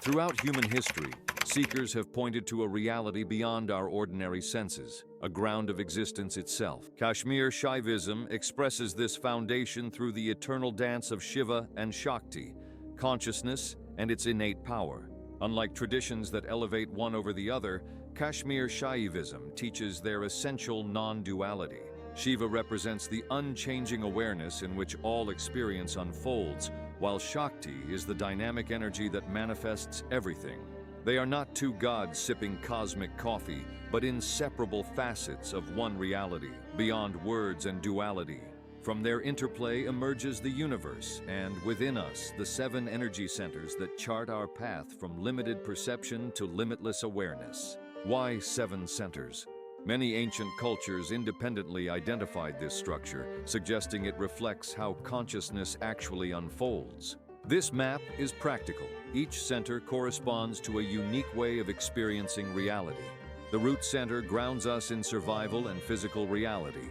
Throughout human history, seekers have pointed to a reality beyond our ordinary senses, a ground of existence itself. Kashmir Shaivism expresses this foundation through the eternal dance of Shiva and Shakti, consciousness and its innate power. Unlike traditions that elevate one over the other, Kashmir Shaivism teaches their essential non-duality. Shiva represents the unchanging awareness in which all experience unfolds, while Shakti is the dynamic energy that manifests everything. They are not two gods sipping cosmic coffee, but inseparable facets of one reality, beyond words and duality. From their interplay emerges the universe, and within us, the 7 energy centers that chart our path from limited perception to limitless awareness. Why 7 centers? Many ancient cultures independently identified this structure, suggesting it reflects how consciousness actually unfolds. This map is practical. Each center corresponds to a unique way of experiencing reality. The root center grounds us in survival and physical reality.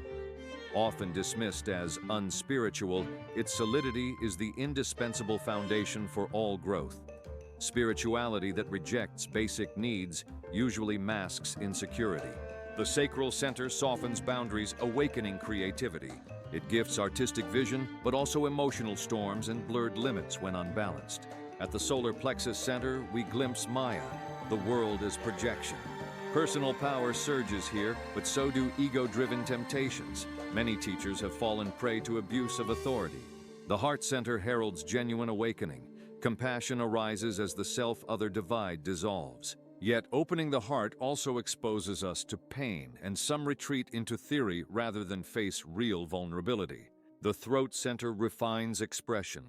Often dismissed as unspiritual, its solidity is the indispensable foundation for all growth. Spirituality that rejects basic needs usually masks insecurity. The sacral center softens boundaries, awakening creativity. It gifts artistic vision, but also emotional storms and blurred limits when unbalanced. At the solar plexus center, we glimpse Maya, the world as projection. Personal power surges here, but so do ego-driven temptations. Many teachers have fallen prey to abuse of authority. The heart center heralds genuine awakening. Compassion arises as the self-other divide dissolves. Yet opening the heart also exposes us to pain, and some retreat into theory rather than face real vulnerability. The throat center refines expression.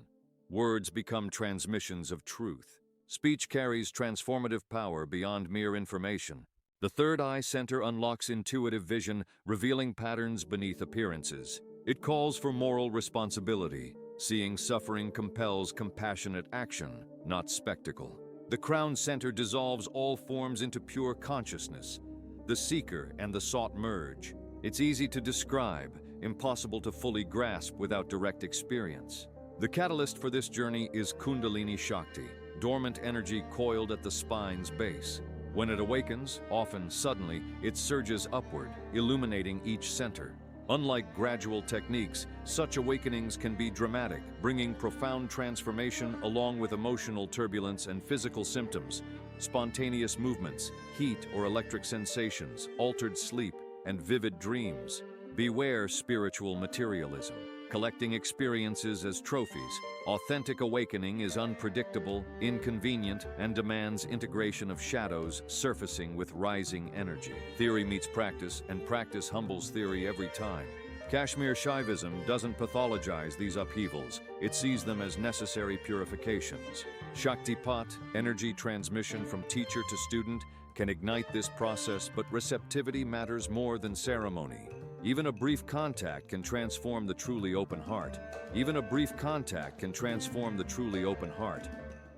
Words become transmissions of truth. Speech carries transformative power beyond mere information. The third eye center unlocks intuitive vision, revealing patterns beneath appearances. It calls for moral responsibility. Seeing suffering compels compassionate action, not spectacle. The crown center dissolves all forms into pure consciousness. The seeker and the sought merge. It's easy to describe, impossible to fully grasp without direct experience. The catalyst for this journey is Kundalini Shakti, dormant energy coiled at the spine's base. When it awakens, often suddenly, it surges upward, illuminating each center. Unlike gradual techniques, such awakenings can be dramatic, bringing profound transformation along with emotional turbulence and physical symptoms, spontaneous movements, heat or electric sensations, altered sleep, and vivid dreams. Beware spiritual materialism, collecting experiences as trophies. Authentic awakening is unpredictable, inconvenient, and demands integration of shadows surfacing with rising energy. Theory meets practice, and practice humbles theory every time. Kashmir Shaivism doesn't pathologize these upheavals, it sees them as necessary purifications. Shaktipat, energy transmission from teacher to student, can ignite this process, but receptivity matters more than ceremony. Even a brief contact can transform the truly open heart. Even a brief contact can transform the truly open heart.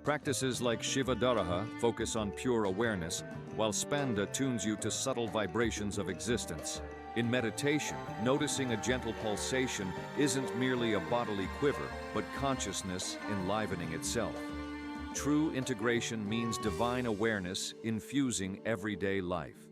Practices like Shiva Daraha focus on pure awareness, while Spanda tunes you to subtle vibrations of existence. In meditation, noticing a gentle pulsation isn't merely a bodily quiver, but consciousness enlivening itself. True integration means divine awareness infusing everyday life.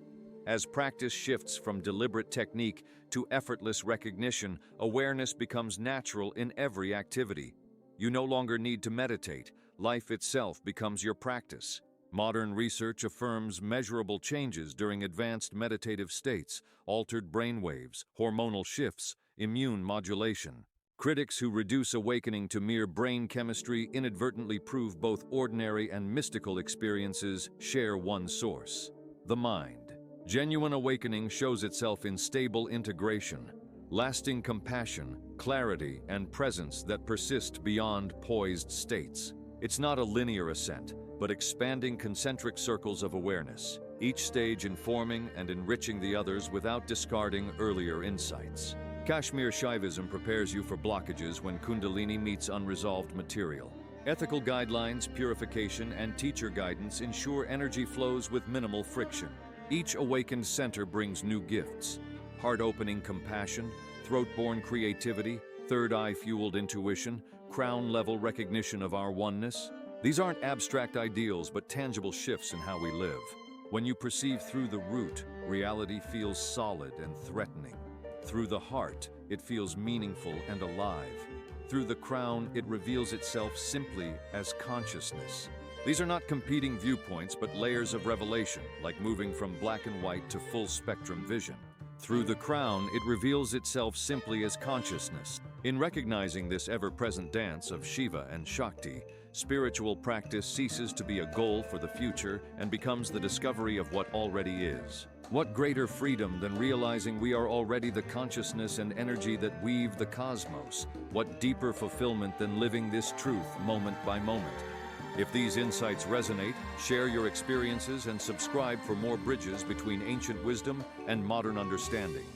As practice shifts from deliberate technique to effortless recognition, awareness becomes natural in every activity. You no longer need to meditate. Life itself becomes your practice. Modern research affirms measurable changes during advanced meditative states, altered brainwaves, hormonal shifts, immune modulation. Critics who reduce awakening to mere brain chemistry inadvertently prove both ordinary and mystical experiences share one source: the mind. Genuine awakening shows itself in stable integration, lasting compassion, clarity, and presence that persist beyond poised states. It's not a linear ascent, but expanding concentric circles of awareness, each stage informing and enriching the others without discarding earlier insights. Kashmir Shaivism prepares you for blockages when Kundalini meets unresolved material. Ethical guidelines, purification, and teacher guidance ensure energy flows with minimal friction. Each awakened center brings new gifts: heart-opening compassion, throat-born creativity, third-eye-fueled intuition, crown-level recognition of our oneness. These aren't abstract ideals, but tangible shifts in how we live. When you perceive through the root, reality feels solid and threatening. Through the heart, it feels meaningful and alive. Through the crown, it reveals itself simply as consciousness. These are not competing viewpoints, but layers of revelation, like moving from black and white to full-spectrum vision. Through the crown, it reveals itself simply as consciousness. In recognizing this ever-present dance of Shiva and Shakti, spiritual practice ceases to be a goal for the future and becomes the discovery of what already is. What greater freedom than realizing we are already the consciousness and energy that weave the cosmos? What deeper fulfillment than living this truth moment by moment? If these insights resonate, share your experiences and subscribe for more bridges between ancient wisdom and modern understanding.